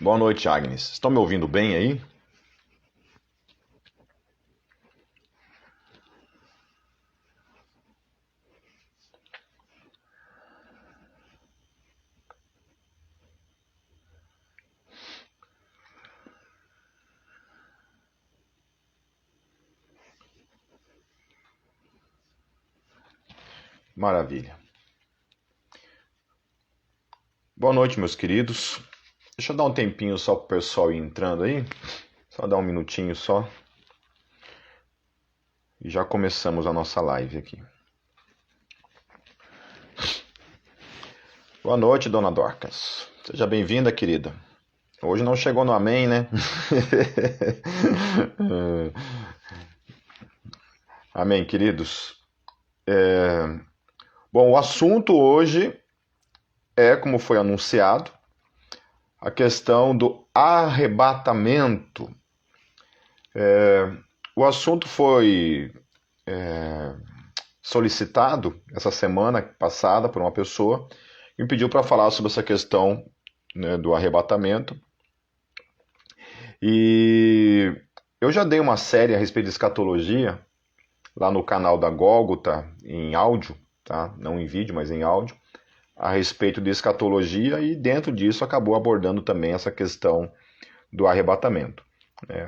Boa noite, Agnes. Estão me ouvindo bem aí? Maravilha. Boa noite, meus queridos. Deixa eu dar um tempinho só pro pessoal ir entrando aí. Só dar um minutinho só. E já começamos a nossa live aqui. Boa noite, dona Dorcas. Seja bem-vinda, querida. Hoje não chegou no amém, né? Amém, queridos. Bom, o assunto hoje é, como foi anunciado, a questão do arrebatamento. O assunto foi solicitado essa semana passada por uma pessoa que me pediu para falar sobre essa questão, né, do arrebatamento. E eu já dei uma série a respeito de escatologia lá no canal da Gólgota, em áudio, tá? Não em vídeo, mas em áudio, a respeito de escatologia, e dentro disso acabou abordando também essa questão do arrebatamento.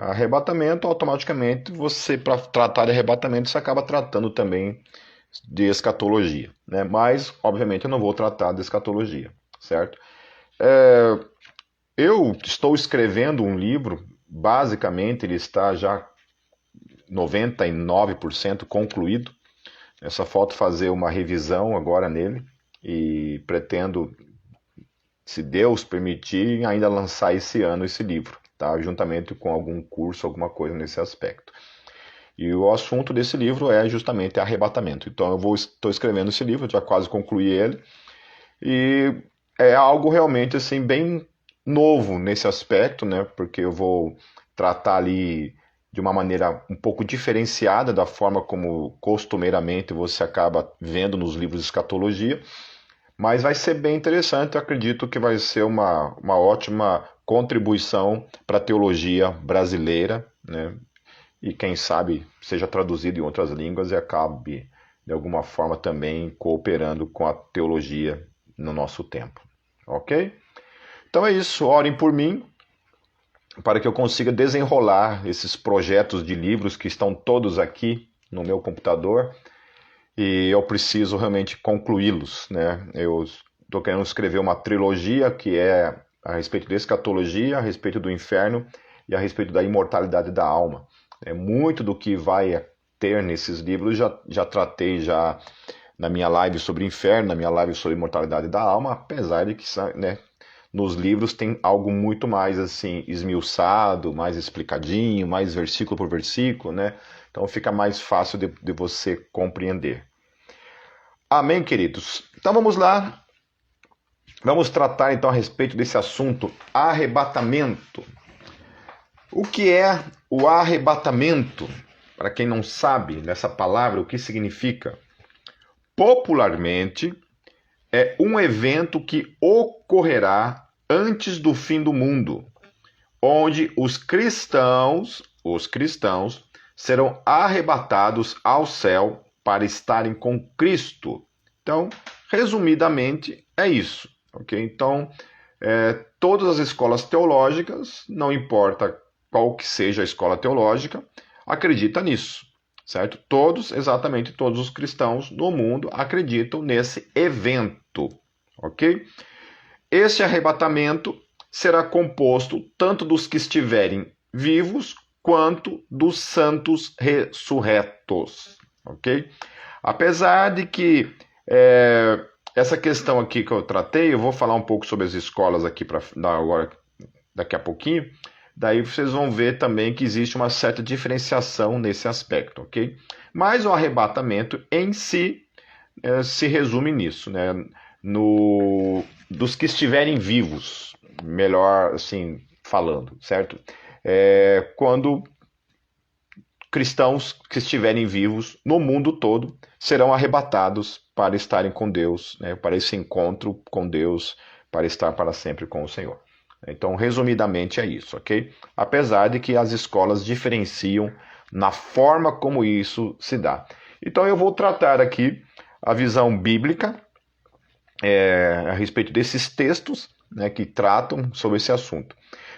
Arrebatamento, automaticamente, você, para tratar de arrebatamento, você acaba tratando também de escatologia, né? Mas, obviamente, eu não vou tratar de escatologia, certo? Eu estou escrevendo um livro, basicamente ele está já 99% concluído. Só falta fazer uma revisão agora nele e pretendo, se Deus permitir, ainda lançar esse ano esse livro, tá? Juntamente com algum curso, alguma coisa nesse aspecto. E o assunto desse livro é justamente arrebatamento. Então estou escrevendo esse livro, já quase concluí ele, e é algo realmente assim bem novo nesse aspecto, né? Porque eu vou tratar ali de uma maneira um pouco diferenciada da forma como costumeiramente você acaba vendo nos livros de escatologia, mas vai ser bem interessante. Eu acredito que vai ser uma ótima contribuição para a teologia brasileira, né? E quem sabe seja traduzido em outras línguas e acabe de alguma forma também cooperando com a teologia no nosso tempo, ok? Então é isso, orem por mim para que eu consiga desenrolar esses projetos de livros que estão todos aqui no meu computador e eu preciso realmente concluí-los, né? Eu estou querendo escrever uma trilogia que é a respeito da escatologia, a respeito do inferno e a respeito da imortalidade da alma. Muito do que vai ter nesses livros já tratei já na minha live sobre o inferno, na minha live sobre imortalidade da alma, apesar de que, né, nos livros tem algo muito mais assim esmiuçado, mais explicadinho, mais versículo por versículo, né? Então fica mais fácil de você compreender. Amém, queridos? Então vamos lá. Vamos tratar então a respeito desse assunto, arrebatamento. O que é o arrebatamento? Para quem não sabe dessa palavra, o que significa? Popularmente, é um evento que ocorrerá antes do fim do mundo, onde os cristãos serão arrebatados ao céu para estarem com Cristo. Então, resumidamente, é isso, ok? Então, todas as escolas teológicas, não importa qual que seja a escola teológica, acredita nisso, certo? Exatamente todos os cristãos no mundo acreditam nesse evento, ok? Esse arrebatamento será composto tanto dos que estiverem vivos quanto dos santos ressurretos, ok? Apesar de que essa questão aqui que eu tratei, eu vou falar um pouco sobre as escolas aqui para agora, daqui a pouquinho. Daí vocês vão ver também que existe uma certa diferenciação nesse aspecto, ok? Mas o arrebatamento em si se resume nisso, né? Dos que estiverem vivos, melhor assim falando, certo? Quando cristãos que estiverem vivos no mundo todo serão arrebatados para estarem com Deus, né? Para esse encontro com Deus, para estar para sempre com o Senhor. Então, resumidamente é isso, ok? Apesar de que as escolas diferenciam na forma como isso se dá. Então, eu vou tratar aqui a visão bíblica a respeito desses textos, né, que tratam sobre esse assunto.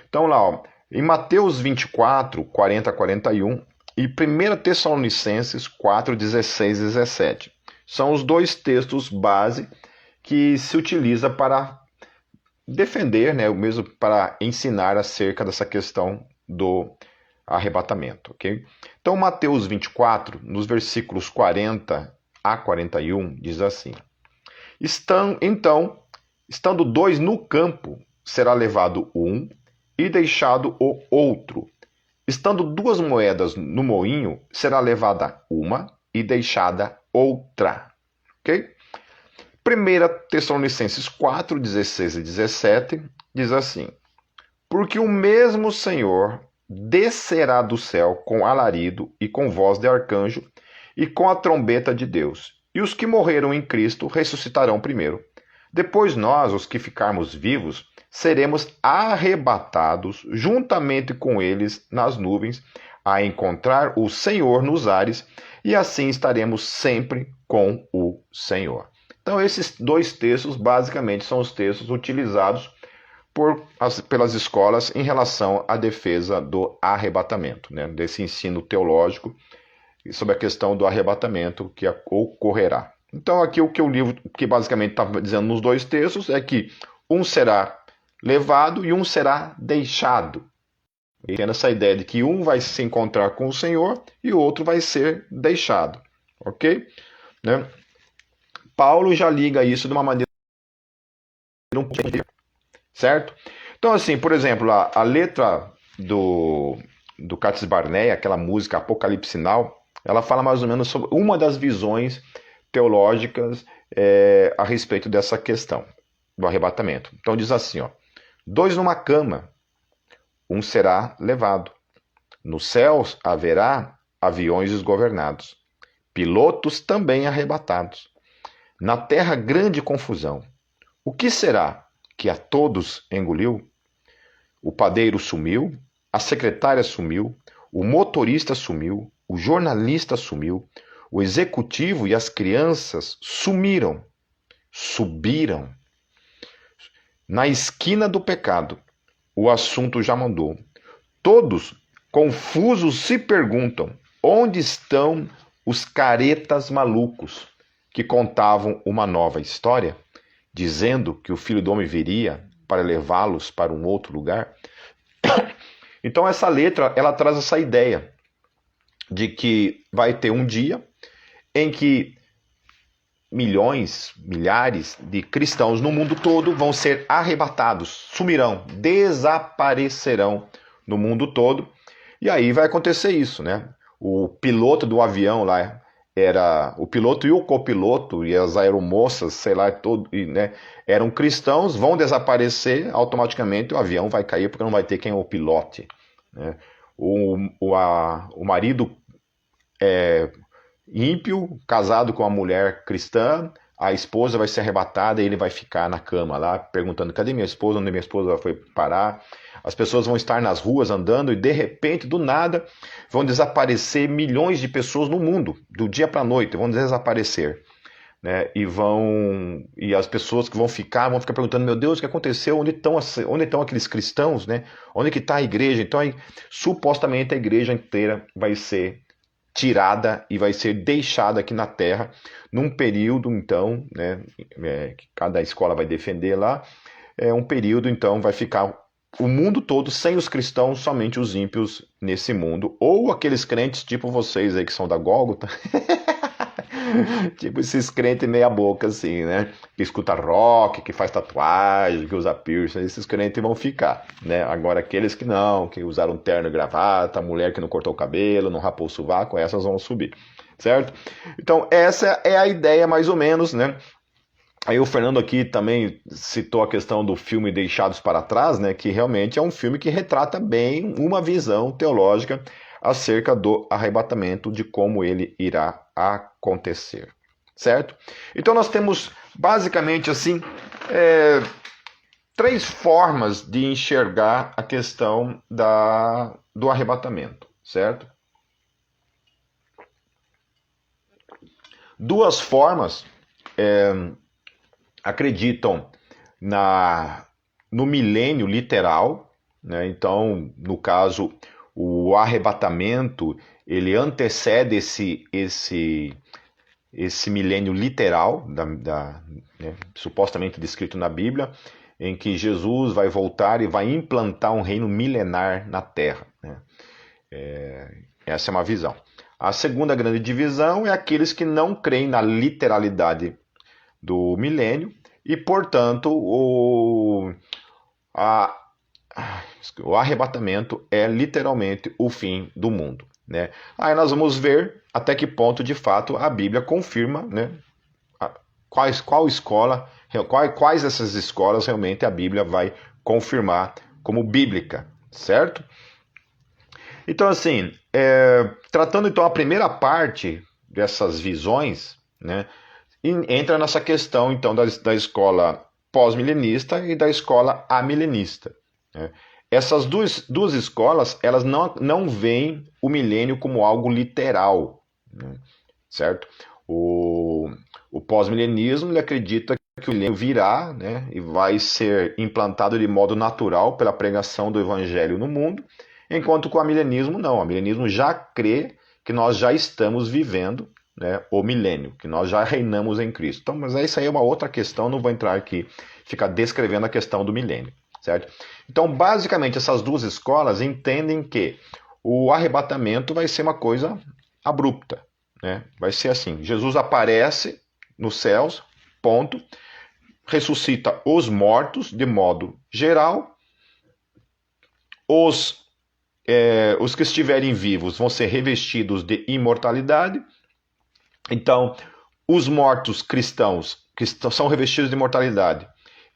Então, lá, ó, em Mateus 24, 40 a 41 e 1 Tessalonicenses 4, 16 e 17. São os dois textos base que se utiliza para defender, né, mesmo para ensinar acerca dessa questão do arrebatamento, ok? Então, Mateus 24, nos versículos 40 a 41, diz assim: Estando dois no campo, será levado um e deixado o outro. Estando duas moedas no moinho, será levada uma e deixada outra. Ok? 1 Tessalonicenses 4, 16 e 17 diz assim: Porque o mesmo Senhor descerá do céu com alarido e com voz de arcanjo e com a trombeta de Deus. E os que morreram em Cristo ressuscitarão primeiro. Depois nós, os que ficarmos vivos, seremos arrebatados juntamente com eles nas nuvens, a encontrar o Senhor nos ares, e assim estaremos sempre com o Senhor. Então, esses dois textos, basicamente, são os textos utilizados pelas escolas em relação à defesa do arrebatamento, né? Desse ensino teológico sobre a questão do arrebatamento que ocorrerá. Então, aqui o que o livro, que basicamente está dizendo nos dois textos, é que um será levado e um será deixado. E tendo essa ideia de que um vai se encontrar com o Senhor e o outro vai ser deixado. Ok? Né? Paulo já liga isso de uma maneira certo? Então, assim, por exemplo, a letra do Cates Barnea, aquela música Apocalipse Sinal, ela fala mais ou menos sobre uma das visões teológicas a respeito dessa questão do arrebatamento. Então diz assim, ó: dois numa cama, um será levado. Nos céus haverá aviões desgovernados, pilotos também arrebatados. Na terra grande confusão. O que será que a todos engoliu? O padeiro sumiu, a secretária sumiu, o motorista sumiu, o jornalista sumiu, o executivo e as crianças sumiram, subiram. Na esquina do pecado, o assunto já mandou. Todos, confusos, se perguntam: onde estão os caretas malucos que contavam uma nova história, dizendo que o Filho do Homem viria para levá-los para um outro lugar? Então essa letra, ela traz essa ideia de que vai ter um dia em que milhões, milhares de cristãos no mundo todo vão ser arrebatados, sumirão, desaparecerão no mundo todo. E aí vai acontecer isso, né? O piloto do avião lá era o piloto e o copiloto e as aeromoças, sei lá, né, eram cristãos, vão desaparecer automaticamente, o avião vai cair porque não vai ter quem o pilote, né? O marido ímpio, casado com uma mulher cristã, a esposa vai ser arrebatada e ele vai ficar na cama lá, perguntando: cadê minha esposa? Onde minha esposa foi parar? As pessoas vão estar nas ruas andando e de repente, do nada, vão desaparecer milhões de pessoas no mundo, do dia para a noite, vão desaparecer, né? E as pessoas que vão ficar perguntando: meu Deus, o que aconteceu? Onde estão aqueles cristãos, né? Onde que está a igreja? Então, aí, supostamente a igreja inteira vai ser tirada e vai ser deixada aqui na Terra num período, então, né, que cada escola vai defender lá, um período, então, vai ficar o mundo todo sem os cristãos, somente os ímpios nesse mundo, ou aqueles crentes tipo vocês aí que são da Gólgota, tipo esses crentes meia boca assim, né, que escuta rock, que faz tatuagem, que usa piercing, esses crentes vão ficar, né? Agora aqueles que não, que usaram terno e gravata, mulher que não cortou o cabelo, não rapou o sovaco, essas vão subir, certo? Então essa é a ideia mais ou menos, né? Aí o Fernando aqui também citou a questão do filme Deixados para Trás, né, que realmente é um filme que retrata bem uma visão teológica acerca do arrebatamento, de como ele irá acontecer, certo? Então nós temos basicamente assim três formas de enxergar a questão do arrebatamento, certo? Duas formas acreditam no milênio literal, né? Então, no caso, o arrebatamento ele antecede esse milênio literal, né, supostamente descrito na Bíblia, em que Jesus vai voltar e vai implantar um reino milenar na Terra, né? Essa é uma visão. A segunda grande divisão é aqueles que não creem na literalidade do milênio e, portanto, o arrebatamento é literalmente o fim do mundo, né? Aí nós vamos ver até que ponto, de fato, a Bíblia confirma, né, quais dessas escolas realmente a Bíblia vai confirmar como bíblica, certo? Então, assim, tratando então a primeira parte dessas visões, né, entra nessa questão então da escola pós-milenista e da escola amilenista, né? Essas duas escolas, elas não veem o milênio como algo literal, né, certo? O pós-milenismo ele acredita que o milênio virá, né, e vai ser implantado de modo natural pela pregação do evangelho no mundo, enquanto que o amilenismo não. O amilenismo já crê que nós já estamos vivendo, né, o milênio, que nós já reinamos em Cristo. Então, mas isso aí é uma outra questão, não vou entrar aqui, ficar descrevendo a questão do milênio, certo? Então, basicamente, essas duas escolas entendem que o arrebatamento vai ser uma coisa abrupta, né? Vai ser assim, Jesus aparece nos céus, ponto, ressuscita os mortos de modo geral, os que estiverem vivos vão ser revestidos de imortalidade. Então, os mortos cristãos que são revestidos de imortalidade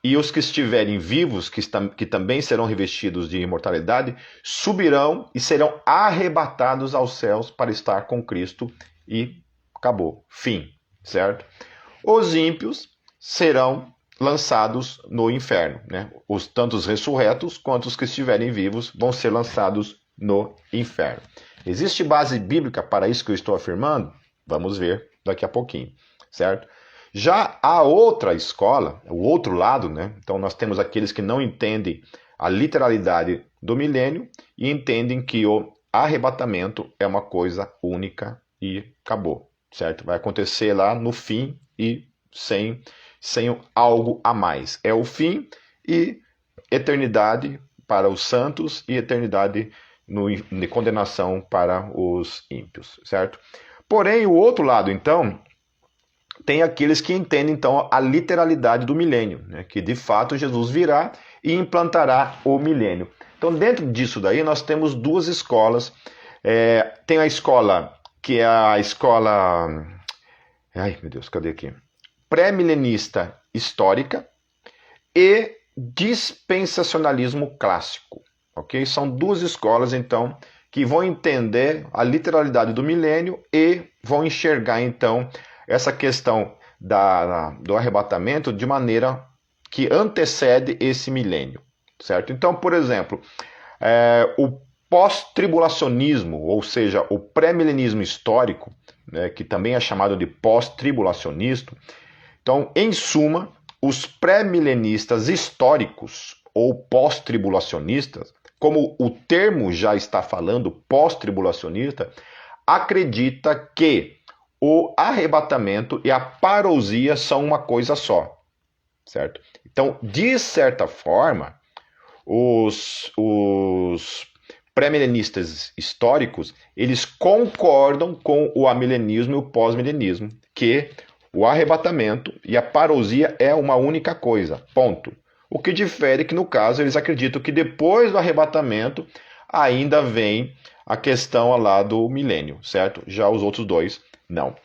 e os que estiverem vivos, que também serão revestidos de imortalidade, subirão e serão arrebatados aos céus para estar com Cristo e acabou, fim, certo? Os ímpios serão lançados no inferno, né? Tanto os ressurretos quanto os que estiverem vivos vão ser lançados no inferno. Existe base bíblica para isso que eu estou afirmando? Vamos ver daqui a pouquinho, certo? Já a outra escola, o outro lado, né? Então nós temos aqueles que não entendem a literalidade do milênio e entendem que o arrebatamento é uma coisa única e acabou, certo? Vai acontecer lá no fim e sem algo a mais. É o fim e eternidade para os santos e eternidade de condenação para os ímpios, certo? Porém, o outro lado, então, tem aqueles que entendem, então, a literalidade do milênio, né? Que, de fato, Jesus virá e implantará o milênio. Então, dentro disso daí, nós temos duas escolas. Tem a escola, que é a escola... Ai, meu Deus, cadê aqui? Pré-milenista histórica e dispensacionalismo clássico, ok? São duas escolas, então, que vão entender a literalidade do milênio e vão enxergar, então, essa questão do arrebatamento de maneira que antecede esse milênio, certo? Então, por exemplo, o pós-tribulacionismo, ou seja, o pré-milenismo histórico, né, que também é chamado de pós-tribulacionista. Então, em suma, os pré-milenistas históricos ou pós-tribulacionistas, como o termo já está falando, pós-tribulacionista, acredita que o arrebatamento e a parousia são uma coisa só, certo? Então, de certa forma, os pré-milenistas históricos, eles concordam com o amilenismo e o pós-milenismo, que o arrebatamento e a parousia é uma única coisa, ponto. O que difere é que, no caso, eles acreditam que depois do arrebatamento ainda vem a questão lá do milênio, certo? Já os outros dois, não.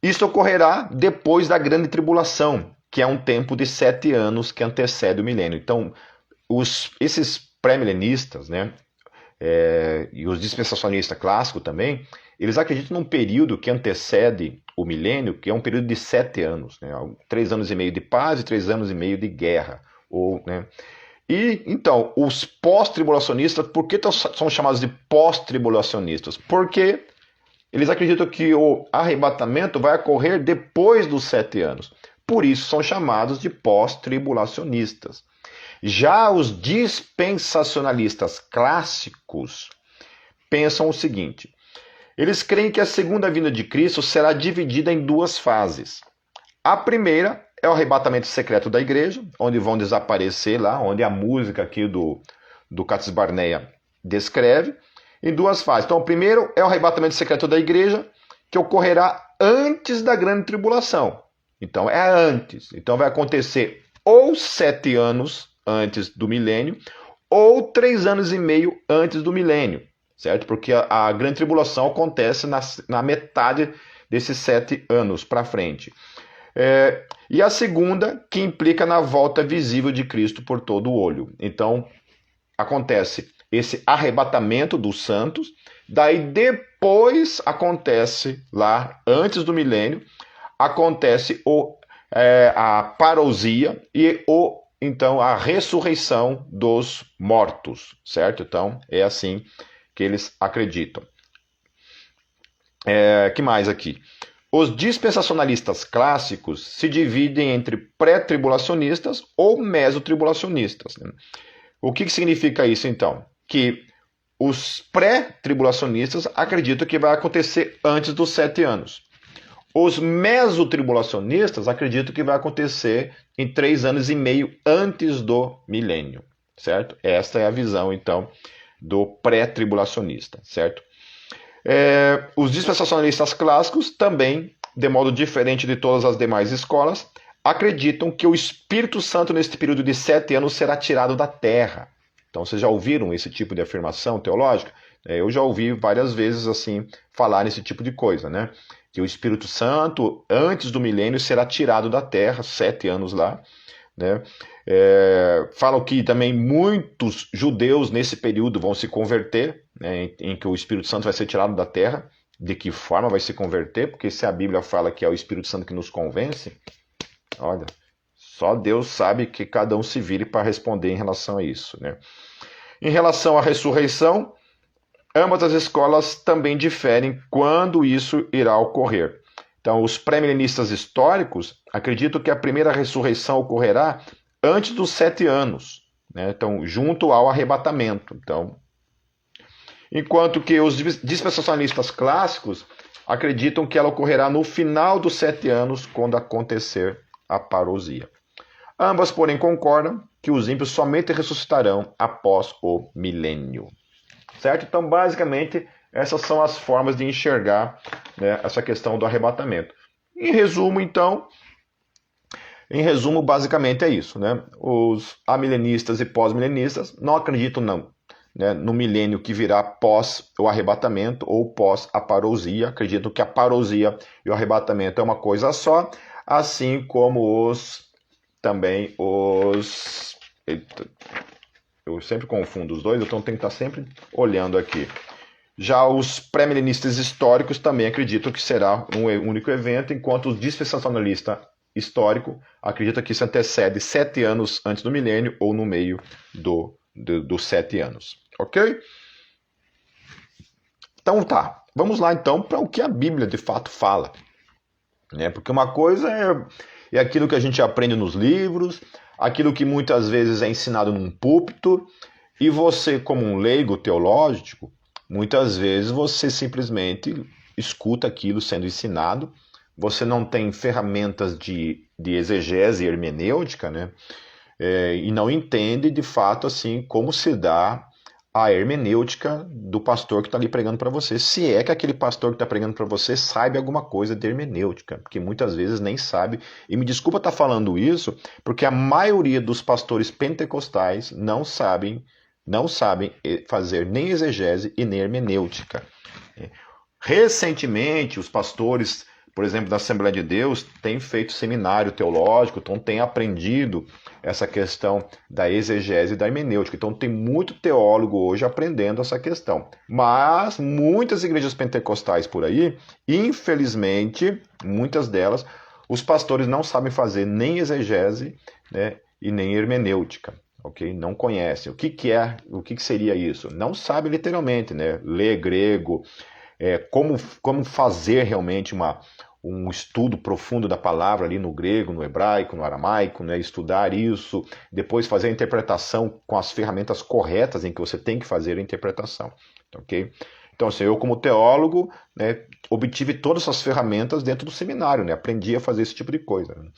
Isso ocorrerá depois da grande tribulação, que é um tempo de 7 anos que antecede o milênio. Então, esses pré-milenistas, né, e os dispensacionistas clássicos também, eles acreditam num período que antecede o milênio, que é um período de 7 anos, né? 3 anos e meio de paz e 3 anos e meio de guerra. Né? E então, os pós-tribulacionistas, por que são chamados de pós-tribulacionistas? Porque eles acreditam que o arrebatamento vai ocorrer depois dos 7 anos. Por isso são chamados de pós-tribulacionistas. Já os dispensacionalistas clássicos pensam o seguinte: eles creem que a segunda vinda de Cristo será dividida em 2 fases. A primeira é o arrebatamento secreto da igreja, onde vão desaparecer lá, onde a música aqui do Cates Barnea descreve, em 2 fases. Então, o primeiro é o arrebatamento secreto da igreja, que ocorrerá antes da grande tribulação. Então, é antes. Então, vai acontecer ou 7 anos antes do milênio, ou 3 anos e meio antes do milênio, certo? Porque a grande tribulação acontece na metade desses 7 anos para frente. E a segunda, que implica na volta visível de Cristo por todo o olho. Então, acontece esse arrebatamento dos santos, daí depois acontece, lá antes do milênio, acontece a parousia e então a ressurreição dos mortos, certo? Então, é assim que eles acreditam. Que mais aqui? Os dispensacionalistas clássicos se dividem entre pré-tribulacionistas ou mesotribulacionistas. O que significa isso, então? Que os pré-tribulacionistas acreditam que vai acontecer antes dos 7 anos. Os mesotribulacionistas acreditam que vai acontecer em 3 anos e meio antes do milênio, certo? Esta é a visão, então, do pré-tribulacionista, certo? Os dispensacionalistas clássicos também, de modo diferente de todas as demais escolas, acreditam que o Espírito Santo neste período de 7 anos será tirado da terra. Então, vocês já ouviram esse tipo de afirmação teológica? Eu já ouvi várias vezes assim falar nesse tipo de coisa, né? Que o Espírito Santo, antes do milênio, será tirado da terra, 7 anos lá, né? Falam que também muitos judeus nesse período vão se converter, né, em que o Espírito Santo vai ser tirado da terra. De que forma vai se converter? Porque se a Bíblia fala que é o Espírito Santo que nos convence, olha, só Deus sabe que cada um se vire para responder em relação a isso, né? Em relação à ressurreição, ambas as escolas também diferem quando isso irá ocorrer. Então, os pré-milenistas históricos acreditam que a primeira ressurreição ocorrerá antes dos 7 anos, né? Então, junto ao arrebatamento. Então, enquanto que os dispensacionalistas clássicos acreditam que ela ocorrerá no final dos 7 anos, quando acontecer a parousia. Ambas, porém, concordam que os ímpios somente ressuscitarão após o milênio. Certo? Então, basicamente, essas são as formas de enxergar, né, essa questão do arrebatamento. Em resumo, basicamente é isso, né? Os amilenistas e pós-milenistas não acreditam né, no milênio que virá pós o arrebatamento ou pós a parousia. Acreditam que a parousia e o arrebatamento é uma coisa só, assim como eu sempre confundo os dois, então tenho que estar sempre olhando aqui. Já os pré-milenistas históricos também acreditam que será um único evento, enquanto os dispensacionalistas histórico acredita que isso antecede 7 anos antes do milênio ou no meio dos 7 anos. Ok? Então tá, vamos lá então para o que a Bíblia de fato fala. Né? Porque uma coisa é aquilo que a gente aprende nos livros, aquilo que muitas vezes é ensinado num púlpito, e você, como um leigo teológico, muitas vezes você simplesmente escuta aquilo sendo ensinado, você não tem ferramentas de exegese e hermenêutica, né? E não entende de fato assim como se dá a hermenêutica do pastor que está ali pregando para você. Se é que aquele pastor que está pregando para você sabe alguma coisa de hermenêutica, porque muitas vezes nem sabe. E me desculpa estar falando isso, porque a maioria dos pastores pentecostais não sabem fazer nem exegese e nem hermenêutica. Recentemente, os pastores por exemplo, da Assembleia de Deus, tem feito seminário teológico, então tem aprendido essa questão da exegese e da hermenêutica. Então tem muito teólogo hoje aprendendo essa questão. Mas muitas igrejas pentecostais por aí, infelizmente, muitas delas, os pastores não sabem fazer nem exegese, né, e nem hermenêutica. Okay? Não conhecem. O que seria isso? Não sabe literalmente, né? Ler grego, como fazer realmente um estudo profundo da palavra ali no grego, no hebraico, no aramaico, né? Estudar isso, depois fazer a interpretação com as ferramentas corretas em que você tem que fazer a interpretação. Ok? Então, assim, eu como teólogo, né, obtive todas essas ferramentas dentro do seminário, né? Aprendi a fazer esse tipo de coisa. Né?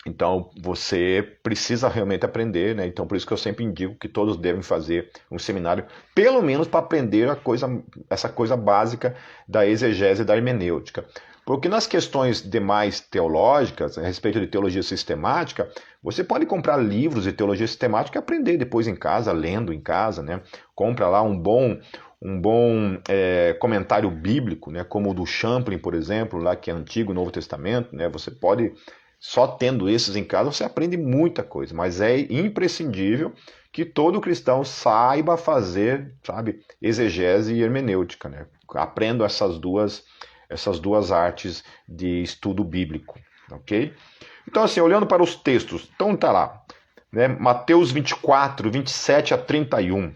Então, você precisa realmente aprender, né? Então, por isso que eu sempre indico que todos devem fazer um seminário, pelo menos para aprender essa coisa básica da exegese e da hermenêutica. Porque nas questões demais teológicas, a respeito de teologia sistemática, você pode comprar livros de teologia sistemática e aprender depois em casa, lendo em casa, né? Compra lá um bom comentário bíblico, né? Como o do Champlin, por exemplo, lá que é Antigo e Novo Testamento, né? Você pode... Só tendo esses em casa você aprende muita coisa, mas é imprescindível que todo cristão saiba fazer, sabe, exegese e hermenêutica, né? Aprenda essas duas artes de estudo bíblico, ok? Então, assim, olhando para os textos, então tá lá, né? Mateus 24, 27 a 31.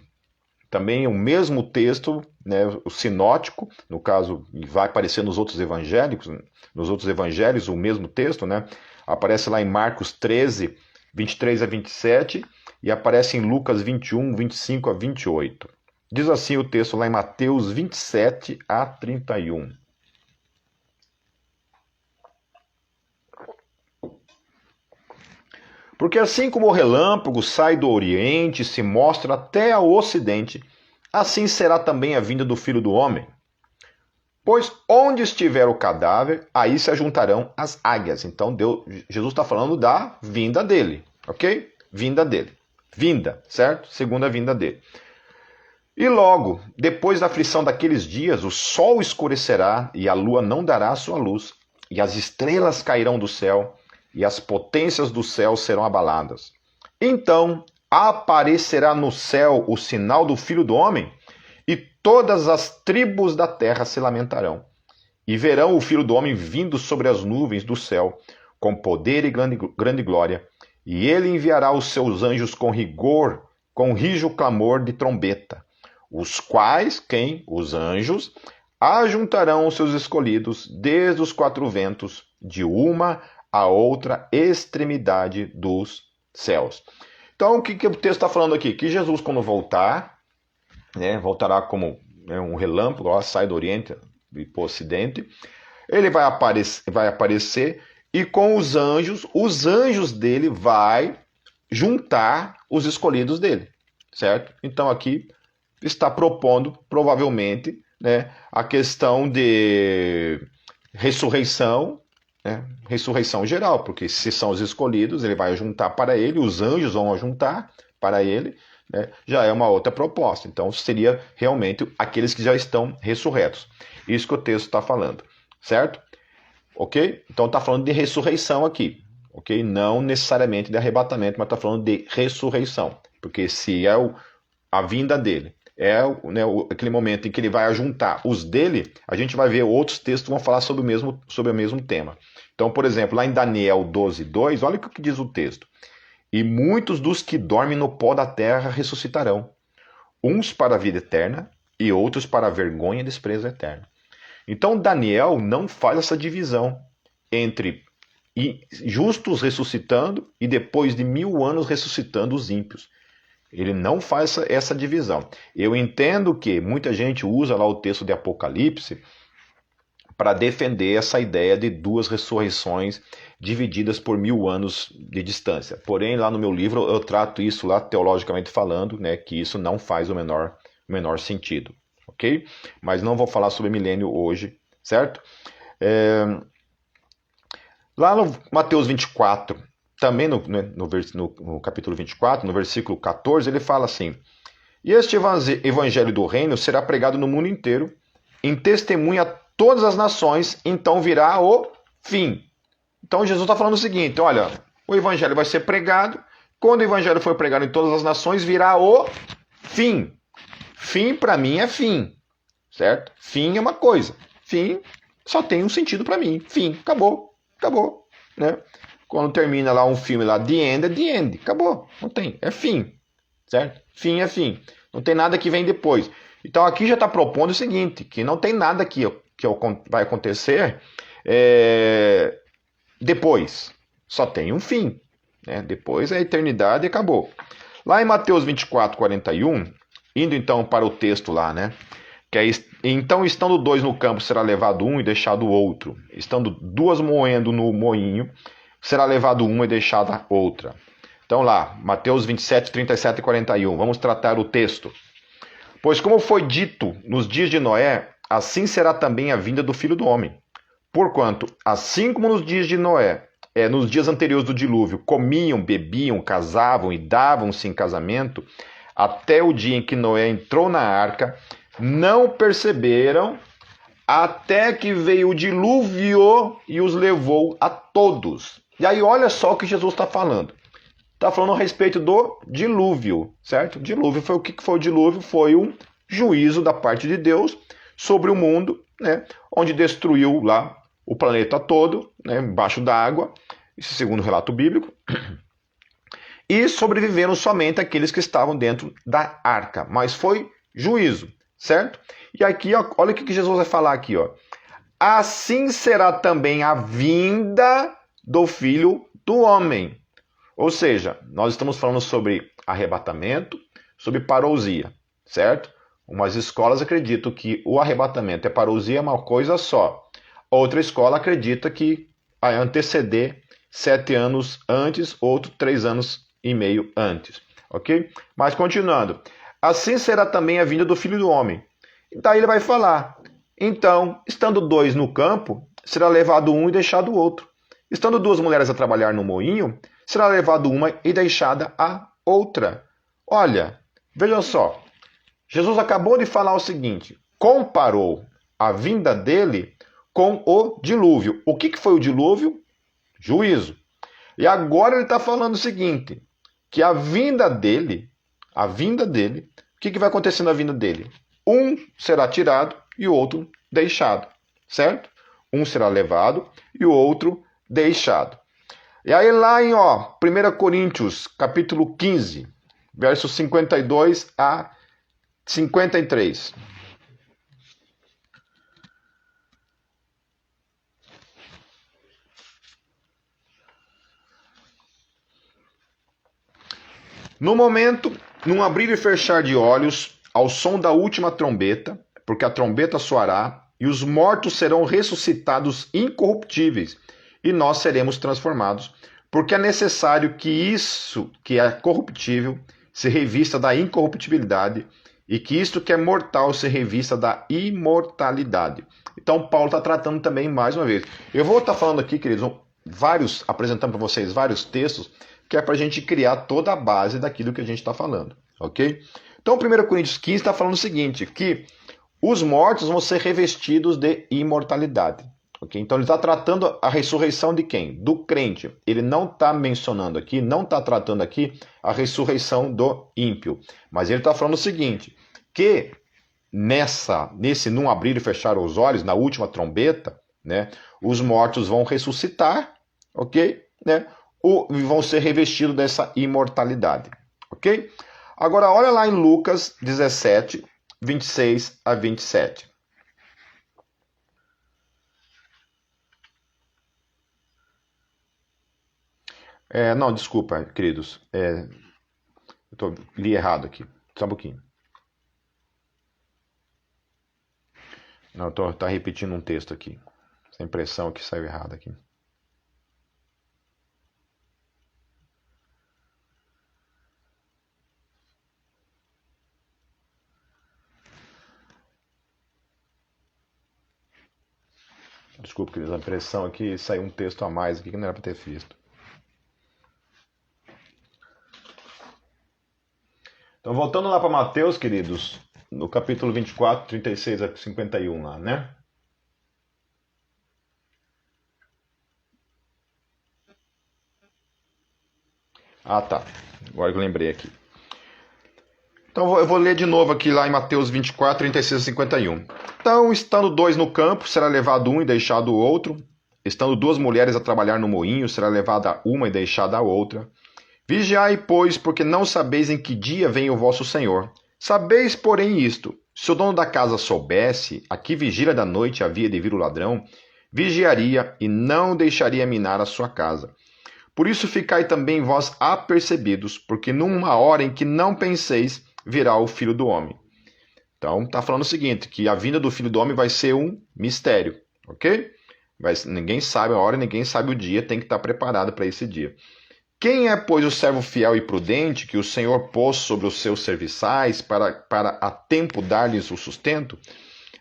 Também o mesmo texto, né, o sinótico, no caso, vai aparecer nos outros evangelhos o mesmo texto, né? Aparece lá em Marcos 13, 23 a 27 e aparece em Lucas 21, 25 a 28. Diz assim o texto lá em Mateus 27 a 31. Porque assim como o relâmpago sai do Oriente e se mostra até ao Ocidente, assim será também a vinda do Filho do Homem. Pois onde estiver o cadáver, aí se ajuntarão as águias. Então Jesus está falando da vinda dele, ok? Vinda dele. Vinda, certo? Segunda vinda dele. E logo, depois da aflição daqueles dias, o sol escurecerá e a lua não dará a sua luz, e as estrelas cairão do céu, e as potências do céu serão abaladas. Então aparecerá no céu o sinal do Filho do Homem, e todas as tribos da terra se lamentarão. E verão o Filho do Homem vindo sobre as nuvens do céu, com poder e grande glória. E ele enviará os seus anjos com rigor, com rijo clamor de trombeta. Os quais, quem? Os anjos, ajuntarão os seus escolhidos desde os quatro ventos, de uma a outra extremidade dos céus. Então, o que o texto está falando aqui? Que Jesus, quando voltar, né, voltará como um relâmpago, ó, sai do Oriente e para o Ocidente. Ele vai aparecer e com os anjos dele vai juntar os escolhidos dele, certo? Então aqui está propondo, provavelmente, né, a questão de ressurreição, né, ressurreição geral, porque se são os escolhidos, ele vai juntar para ele, os anjos vão juntar para ele, né, já é uma outra proposta. Então seria realmente aqueles que já estão ressurretos. Isso que o texto está falando, certo? Ok? Então está falando de ressurreição aqui, ok? Não necessariamente de arrebatamento, mas está falando de ressurreição, porque se é a vinda dele, aquele momento em que ele vai ajuntar os dele, a gente vai ver outros textos que vão falar sobre o mesmo tema. Então, por exemplo, lá em Daniel 12:2, olha o que diz o texto. E muitos dos que dormem no pó da terra ressuscitarão, uns para a vida eterna e outros para a vergonha e desprezo eterno. Então Daniel não faz essa divisão entre justos ressuscitando e depois de 1000 anos ressuscitando os ímpios. Ele não faz essa divisão. Eu entendo que muita gente usa lá o texto de Apocalipse para defender essa ideia de duas ressurreições divididas por 1000 anos de distância. Porém, lá no meu livro eu trato isso lá teologicamente falando, né, que isso não faz o menor sentido, ok? Mas não vou falar sobre milênio hoje, certo? Lá no Mateus 24, também no capítulo 24, no versículo 14, ele fala assim: E este evangelho do reino será pregado no mundo inteiro, em testemunha a todas as nações, então virá o fim. Então Jesus está falando o seguinte, olha, o evangelho vai ser pregado, quando o evangelho for pregado em todas as nações, virá o fim. Fim para mim é fim, certo? Fim é uma coisa. Fim só tem um sentido para mim. Fim, acabou, acabou, né? Quando termina lá um filme lá, The End, é The End, acabou, não tem, é fim, certo? Fim é fim, não tem nada que vem depois. Então aqui já está propondo o seguinte, que não tem nada que vai acontecer depois, só tem um fim, né? Depois é a eternidade e acabou. Lá em Mateus 24, 41, indo então para o texto lá, né? Que é, então, estando dois no campo, será levado um e deixado o outro. Estando duas moendo no moinho, será levado uma e deixada outra. Então lá, Mateus 27, 37 e 41. Vamos tratar o texto. Pois como foi dito nos dias de Noé, assim será também a vinda do Filho do Homem. Porquanto, assim como nos dias de Noé, nos dias anteriores do dilúvio, comiam, bebiam, casavam e davam-se em casamento, até o dia em que Noé entrou na arca, não perceberam, até que veio o dilúvio e os levou a todos. E aí olha só o que Jesus está falando. Está falando a respeito do dilúvio, certo? Dilúvio foi o que foi o dilúvio? Foi um juízo da parte de Deus sobre o mundo, né? Onde destruiu lá o planeta todo, né? Embaixo da água, isso segundo o relato bíblico. E sobreviveram somente aqueles que estavam dentro da arca. Mas foi juízo, certo? E aqui, ó, olha o que Jesus vai falar aqui, ó. Assim será também a vinda do Filho do Homem. Ou seja, nós estamos falando sobre arrebatamento, sobre parousia, certo? Umas escolas acreditam que o arrebatamento e a parousia é uma coisa só. Outra escola acredita que vai anteceder 7 anos antes, outro 3 anos e meio antes, ok? Mas continuando. Assim será também a vinda do Filho do Homem. Daí ele vai falar, então, estando dois no campo, será levado um e deixado o outro. Estando duas mulheres a trabalhar no moinho, será levado uma e deixada a outra. Olha, veja só, Jesus acabou de falar o seguinte, comparou a vinda dele com o dilúvio. O que foi o dilúvio? Juízo. E agora ele está falando o seguinte, que a vinda dele, o que vai acontecer na vinda dele? Um será tirado e o outro deixado, certo? Um será levado e o outro deixado. E aí lá em 1 Coríntios, capítulo 15, versos 52 a 53. No momento, num abrir e fechar de olhos, ao som da última trombeta, porque a trombeta soará, e os mortos serão ressuscitados incorruptíveis, e nós seremos transformados, porque é necessário que isso que é corruptível se revista da incorruptibilidade, e que isto que é mortal se revista da imortalidade. Então Paulo está tratando também mais uma vez. Eu vou estar falando aqui, queridos, apresentando para vocês vários textos, que é para a gente criar toda a base daquilo que a gente está falando, ok? Então, 1 Coríntios 15 está falando o seguinte, que os mortos vão ser revestidos de imortalidade, ok? Então, ele está tratando a ressurreição de quem? Do crente. Ele não está mencionando aqui, não está tratando aqui a ressurreição do ímpio, mas ele está falando o seguinte, que nesse num abrir e fechar os olhos, na última trombeta, né, os mortos vão ressuscitar, ok? Né? Vão ser revestidos dessa imortalidade, ok? Agora, olha lá em Lucas 17, 26 a 27. Não, desculpa, queridos. Li errado aqui. Só um pouquinho. Não, tá repetindo um texto aqui. Essa impressão que saiu errado aqui. Desculpa, queridos, a impressão aqui saiu um texto a mais aqui que não era para ter visto. Então, voltando lá para Mateus, queridos, no capítulo 24, 36 a 51 lá, né? Ah, tá. Agora que eu lembrei aqui. Então eu vou ler de novo aqui lá em Mateus 24, 36 a 51. Então, estando dois no campo, será levado um e deixado o outro. Estando duas mulheres a trabalhar no moinho, será levada uma e deixada a outra. Vigiai, pois, porque não sabeis em que dia vem o vosso Senhor. Sabeis, porém, isto: se o dono da casa soubesse a que vigília da noite havia de vir o ladrão, vigiaria e não deixaria minar a sua casa. Por isso ficai também vós apercebidos, porque numa hora em que não penseis, virá o Filho do Homem. Então, está falando o seguinte, que a vinda do Filho do Homem vai ser um mistério, ok? Ninguém sabe a hora, ninguém sabe o dia, tem que estar preparado para esse dia. Quem é, pois, o servo fiel e prudente que o Senhor pôs sobre os seus serviçais para a tempo dar-lhes o sustento?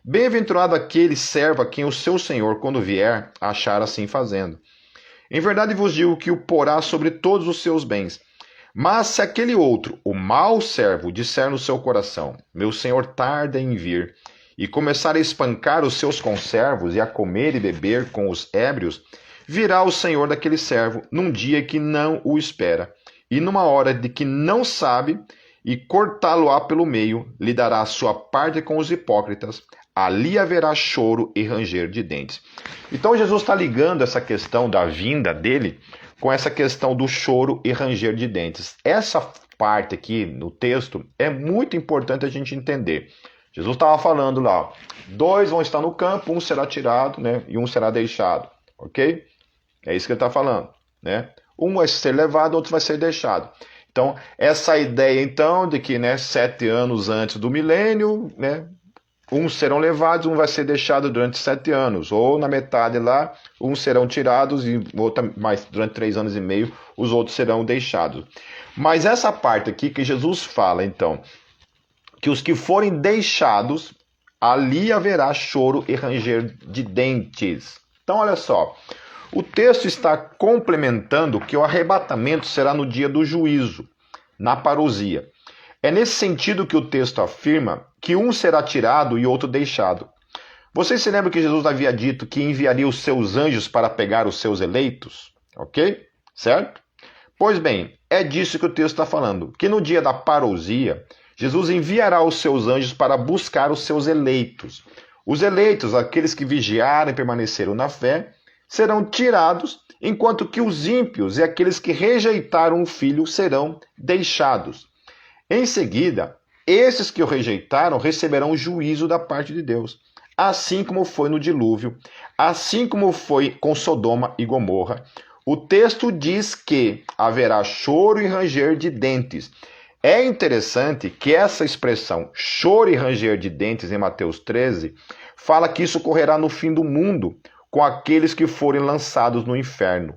Bem-aventurado aquele servo a quem o seu Senhor, quando vier, achar assim fazendo. Em verdade vos digo que o porá sobre todos os seus bens. Mas se aquele outro, o mau servo, disser no seu coração: meu senhor tarda em vir, e começar a espancar os seus conservos e a comer e beber com os ébrios, virá o senhor daquele servo num dia que não o espera, e numa hora de que não sabe, e cortá-lo-á pelo meio, lhe dará a sua parte com os hipócritas. Ali haverá choro e ranger de dentes. Então Jesus está ligando essa questão da vinda dele com essa questão do choro e ranger de dentes. Essa parte aqui no texto é muito importante a gente entender. Jesus estava falando lá, dois vão estar no campo, um será tirado, né, e um será deixado, ok? É isso que ele está falando, né? Um vai ser levado, outro vai ser deixado. Então, essa ideia, então, de que, né, 7 anos antes do milênio, né, uns serão levados, um vai ser deixado durante 7 anos, ou na metade lá, uns serão tirados, e mas durante 3 anos e meio, os outros serão deixados. Mas essa parte aqui que Jesus fala, então, que os que forem deixados, ali haverá choro e ranger de dentes. Então, olha só, o texto está complementando que o arrebatamento será no dia do juízo, na parousia. É nesse sentido que o texto afirma que um será tirado e outro deixado. Vocês se lembram que Jesus havia dito que enviaria os seus anjos para pegar os seus eleitos? Ok? Certo? Pois bem, é disso que o texto está falando. Que no dia da parousia, Jesus enviará os seus anjos para buscar os seus eleitos. Os eleitos, aqueles que vigiaram e permaneceram na fé, serão tirados, enquanto que os ímpios e aqueles que rejeitaram o Filho serão deixados. Em seguida, esses que o rejeitaram receberão juízo da parte de Deus, assim como foi no dilúvio, assim como foi com Sodoma e Gomorra. O texto diz que haverá choro e ranger de dentes. É interessante que essa expressão, choro e ranger de dentes, em Mateus 13, fala que isso ocorrerá no fim do mundo, com aqueles que forem lançados no inferno.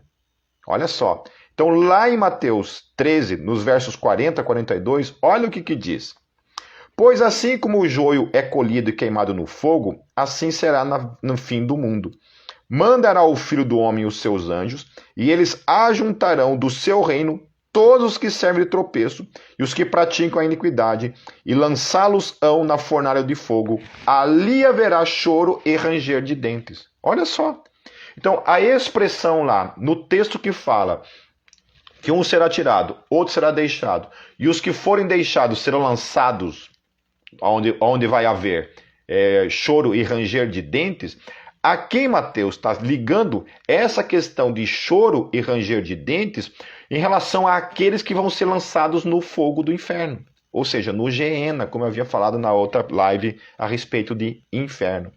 Olha só. Então, lá em Mateus 13, nos versos 40 a 42, olha o que diz. Pois assim como o joio é colhido e queimado no fogo, assim será no fim do mundo. Mandará o Filho do Homem os seus anjos, e eles ajuntarão do seu reino todos os que servem de tropeço e os que praticam a iniquidade, e lançá-los-ão na fornalha de fogo. Ali haverá choro e ranger de dentes. Olha só. Então, a expressão lá, no texto que fala que um será tirado, outro será deixado, e os que forem deixados serão lançados onde vai haver choro e ranger de dentes. Aqui Mateus está ligando essa questão de choro e ranger de dentes em relação àqueles que vão ser lançados no fogo do inferno, ou seja, no Geena, como eu havia falado na outra live a respeito de inferno.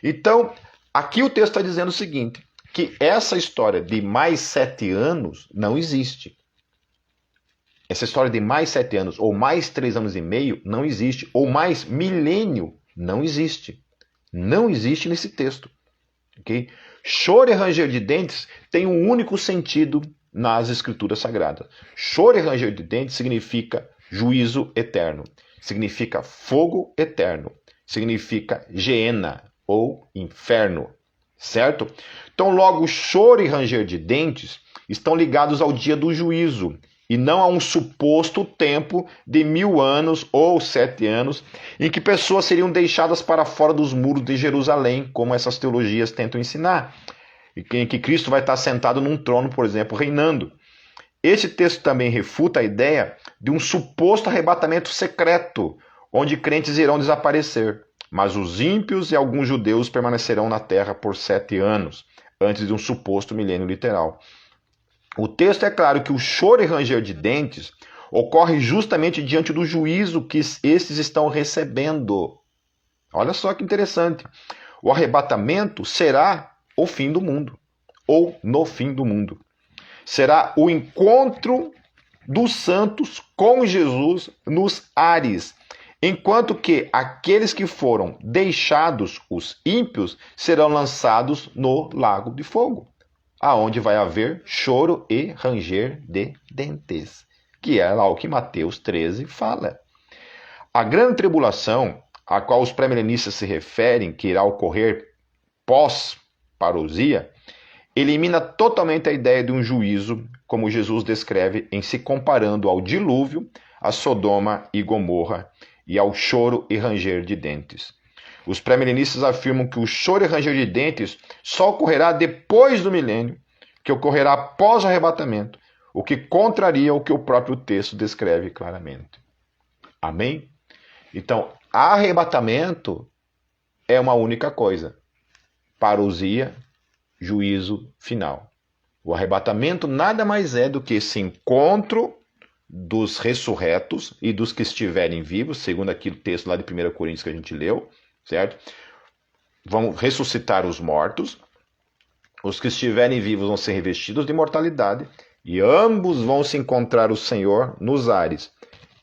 Então, aqui o texto está dizendo o seguinte, que essa história de mais 7 anos não existe. Essa história de mais 7 anos, ou mais 3 anos e meio, não existe. Ou mais milênio, não existe. Não existe nesse texto. Okay? Choro e ranger de dentes tem um único sentido nas Escrituras Sagradas. Choro e ranger de dentes significa juízo eterno. Significa fogo eterno. Significa Geena, ou inferno. Certo? Então, logo, choro e ranger de dentes estão ligados ao dia do juízo e não a um suposto tempo de 1000 anos ou 7 anos em que pessoas seriam deixadas para fora dos muros de Jerusalém, como essas teologias tentam ensinar, em que Cristo vai estar sentado num trono, por exemplo, reinando. Esse texto também refuta a ideia de um suposto arrebatamento secreto, onde crentes irão desaparecer, mas os ímpios e alguns judeus permanecerão na terra por 7 anos, antes de um suposto milênio literal. O texto é claro que o choro e ranger de dentes ocorre justamente diante do juízo que estes estão recebendo. Olha só que interessante. O arrebatamento será o fim do mundo, ou no fim do mundo. Será o encontro dos santos com Jesus nos ares, enquanto que aqueles que foram deixados, os ímpios, serão lançados no lago de fogo, aonde vai haver choro e ranger de dentes, que é lá o que Mateus 13 fala. A grande tribulação, a qual os pré-milenistas se referem, que irá ocorrer pós-parousia, elimina totalmente a ideia de um juízo, como Jesus descreve em se comparando ao dilúvio, a Sodoma e Gomorra, e ao choro e ranger de dentes. Os pré-milenistas afirmam que o choro e ranger de dentes só ocorrerá depois do milênio, que ocorrerá após o arrebatamento, o que contraria o que o próprio texto descreve claramente. Amém? Então, arrebatamento é uma única coisa: parousia, juízo final. O arrebatamento nada mais é do que esse encontro dos ressurretos e dos que estiverem vivos, segundo aquele texto lá de 1 Coríntios que a gente leu, certo? Vão ressuscitar os mortos, os que estiverem vivos vão ser revestidos de imortalidade, e ambos vão se encontrar o Senhor nos ares.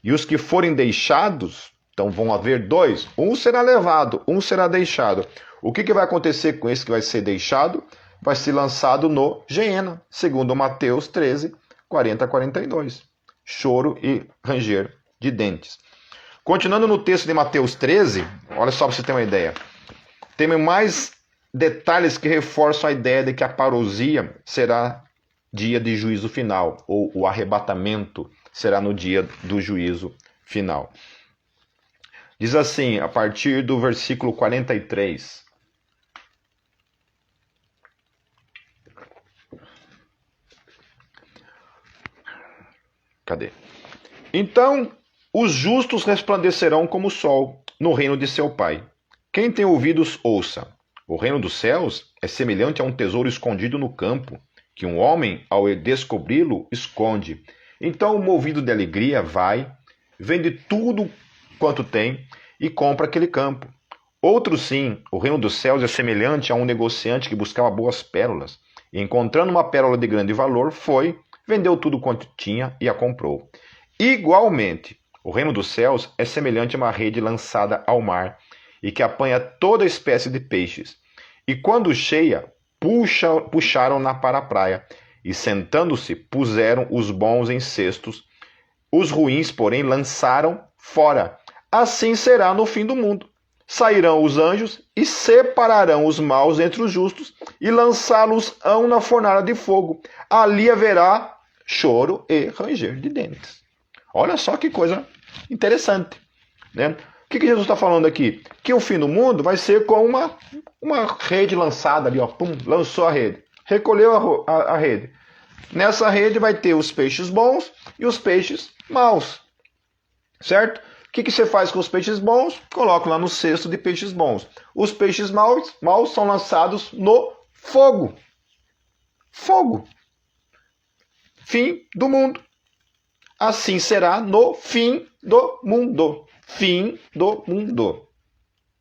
E os que forem deixados, então vão haver dois, um será levado, um será deixado. O que vai acontecer com esse que vai ser deixado? Vai ser lançado no Geena, segundo Mateus 13, 40 a 42. Choro e ranger de dentes. Continuando no texto de Mateus 13, olha só para você ter uma ideia. Tem mais detalhes que reforçam a ideia de que a parousia será dia de juízo final, ou o arrebatamento será no dia do juízo final. Diz assim, a partir do versículo 43. Cadê? Então, os justos resplandecerão como o sol no reino de seu Pai. Quem tem ouvidos, ouça. O reino dos céus é semelhante a um tesouro escondido no campo, que um homem, ao descobri-lo, esconde. Então, movido de alegria, vai, vende tudo quanto tem e compra aquele campo. Outro sim, o reino dos céus é semelhante a um negociante que buscava boas pérolas, e encontrando uma pérola de grande valor, foi, vendeu tudo quanto tinha e a comprou. Igualmente, o reino dos céus é semelhante a uma rede lançada ao mar, e que apanha toda espécie de peixes. E quando cheia, puxaram-na para a praia, e sentando-se, puseram os bons em cestos, os ruins, porém, lançaram fora. Assim será no fim do mundo. Sairão os anjos e separarão os maus entre os justos e lançá-los-ão na fornalha de fogo. Ali haverá choro e ranger de dentes. Olha só que coisa interessante, né? O que Jesus está falando aqui? Que o fim do mundo vai ser com uma rede lançada ali, ó, pum, lançou a rede, recolheu a rede. Nessa rede vai ter os peixes bons e os peixes maus, certo? O que você faz com os peixes bons? Coloca lá no cesto de peixes bons. Os peixes maus são lançados no fogo. Fogo. Fim do mundo. Assim será no fim do mundo. Fim do mundo.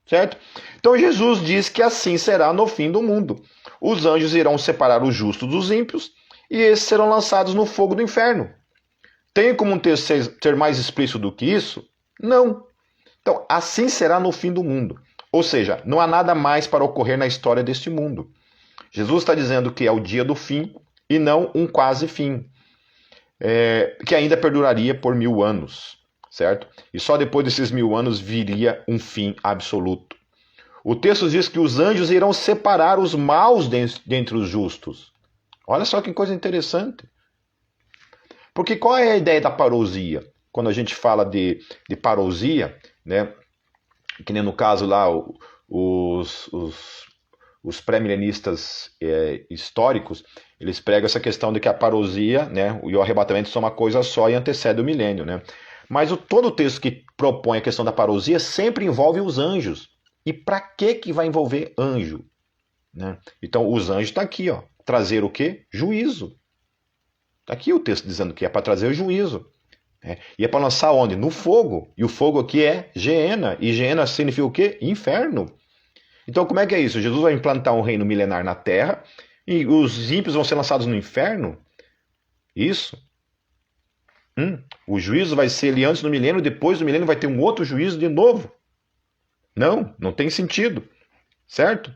Certo? Então Jesus diz que assim será no fim do mundo. Os anjos irão separar os justos dos ímpios e esses serão lançados no fogo do inferno. Tem como um texto ser mais explícito do que isso? Não. Então, assim será no fim do mundo. Ou seja, não há nada mais para ocorrer na história deste mundo. Jesus está dizendo que é o dia do fim e não um quase fim, que ainda perduraria por 1000 anos, certo? E só depois desses 1000 anos viria um fim absoluto. O texto diz que os anjos irão separar os maus dentre os justos. Olha só que coisa interessante. Porque qual é a ideia da parousia? Quando a gente fala de parousia, né? Que nem no caso lá, os pré-milenistas históricos, eles pregam essa questão de que a parousia, né, e o arrebatamento são uma coisa só e antecede o milênio, né? Mas todo o texto que propõe a questão da parousia sempre envolve os anjos. E para que vai envolver anjo? Né? Então, os anjos estão aqui, ó, trazer o quê? Juízo. Está aqui o texto dizendo que é para trazer o juízo. Né? E é para lançar onde? No fogo. E o fogo aqui é Geena. E Geena significa o quê? Inferno. Então, como é que é isso? Jesus vai implantar um reino milenar na terra e os ímpios vão ser lançados no inferno? Isso. O juízo vai ser ali antes do milênio, depois do milênio vai ter um outro juízo de novo. Não tem sentido. Certo?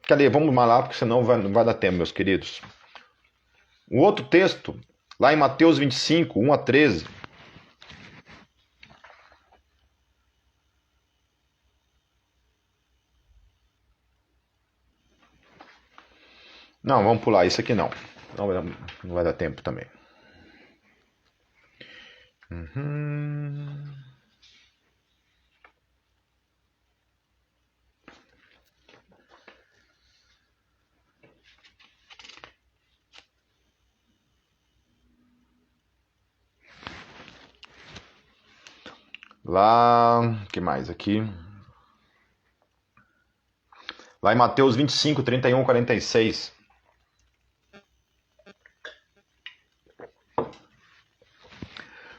Cadê? Vamos lá, porque senão não vai dar tempo, meus queridos. Um outro texto, lá em Mateus 25, 1 a 13. Não, vamos pular isso aqui não. Não vai dar tempo também. Lá, que mais aqui? Lá em Mateus 25, 31, 46.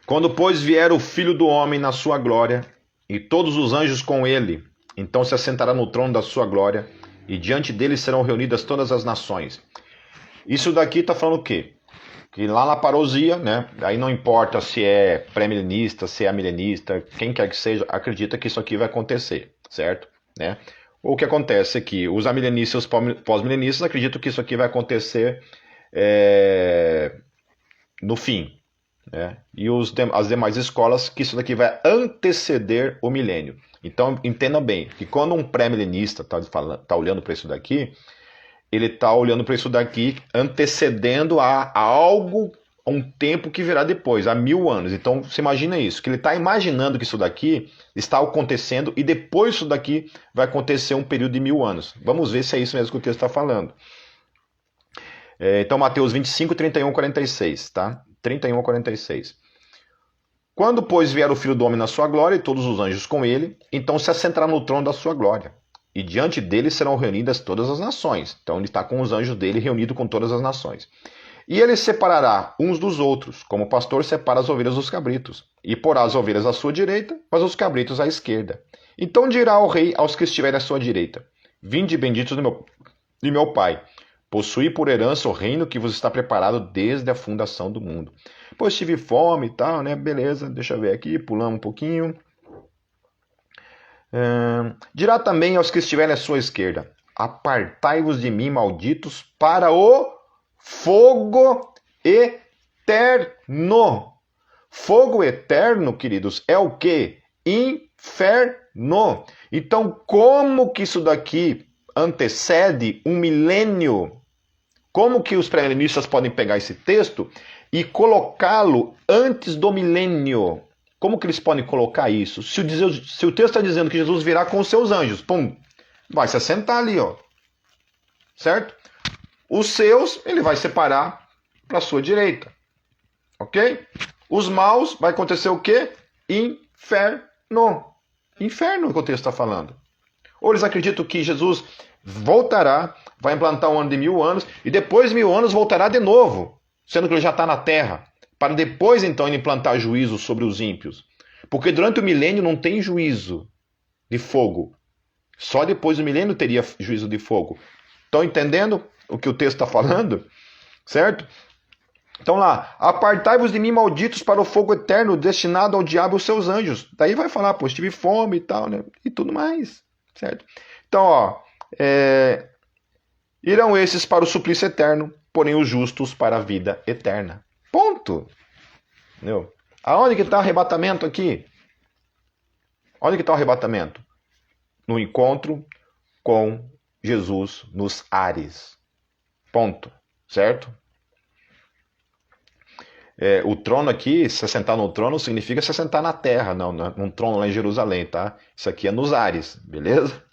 Quando, pois, vier o Filho do Homem na sua glória, e todos os anjos com ele, então se assentará no trono da sua glória, e diante dele serão reunidas todas as nações. Isso daqui está falando o quê? Que lá na parousia, né, aí não importa se é pré-milenista, se é milenista, quem quer que seja, acredita que isso aqui vai acontecer, certo? Né? O que acontece é que os amilenistas e os pós-milenistas acreditam que isso aqui vai acontecer no fim. Né? E as demais escolas que isso daqui vai anteceder o milênio. Então entenda bem que quando um pré-milenista está olhando para isso daqui, ele está olhando para isso daqui antecedendo a algo, a um tempo que virá depois, a 1000 anos. Então você imagina isso, que ele está imaginando que isso daqui está acontecendo e depois isso daqui vai acontecer um período de 1000 anos. Vamos ver se é isso mesmo que o texto está falando. Então Mateus 25, 31, 46, tá? 31 a 46. Quando, pois, vier o Filho do Homem na sua glória e todos os anjos com ele, então se assentará no trono da sua glória. E diante dele serão reunidas todas as nações. Então ele está com os anjos dele reunido com todas as nações. E ele separará uns dos outros, como o pastor separa as ovelhas dos cabritos. E porá as ovelhas à sua direita, mas os cabritos à esquerda. Então dirá o rei aos que estiverem à sua direita: Vinde benditos de meu Pai, possuí por herança o reino que vos está preparado desde a fundação do mundo. Pois tive fome e tal, né? Beleza, deixa eu ver aqui, pulamos um pouquinho. Dirá também aos que estiverem à sua esquerda: Apartai-vos de mim, malditos, para o fogo eterno. Fogo eterno, queridos, é o quê? Inferno. Então, como que isso daqui antecede um milênio? Como que os pré-milenistas podem pegar esse texto e colocá-lo antes do milênio? Como que eles podem colocar isso? Se o texto está dizendo que Jesus virá com os seus anjos, pum, vai se assentar ali, ó, certo? Os seus, ele vai separar para a sua direita, ok? Os maus, vai acontecer o quê? Inferno. Inferno que o texto está falando. Ou eles acreditam que Jesus voltará, vai implantar um ano de 1000 anos, e depois de 1000 anos voltará de novo, sendo que ele já está na terra, para depois então ele implantar juízo sobre os ímpios. Porque durante o milênio não tem juízo de fogo. Só depois do milênio teria juízo de fogo. Estão entendendo o que o texto está falando? Certo? Então lá, apartai-vos de mim, malditos, para o fogo eterno, destinado ao diabo e aos seus anjos. Daí vai falar, pô, tive fome e tal, né? E tudo mais, certo? Então, ó, irão esses para o suplício eterno, porém os justos para a vida eterna. Ponto. Entendeu? Aonde que está o arrebatamento aqui? Onde que está o arrebatamento? No encontro com Jesus nos ares. Ponto. Certo? O trono aqui, se assentar no trono, significa se assentar na terra, não num trono lá em Jerusalém, tá? Isso aqui é nos ares, beleza?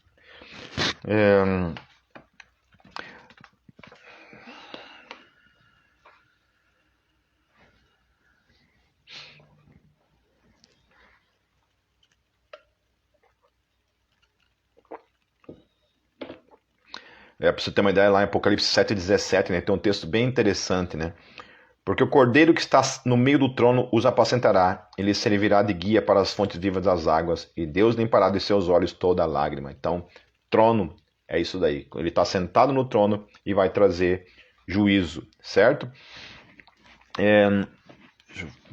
Para você ter uma ideia, lá em Apocalipse 7,17, né, tem um texto bem interessante, né? Porque o cordeiro que está no meio do trono os apacentará, ele servirá de guia para as fontes vivas das águas, e Deus limpará de seus olhos toda lágrima. Então, trono é isso daí. Ele está sentado no trono e vai trazer juízo, certo?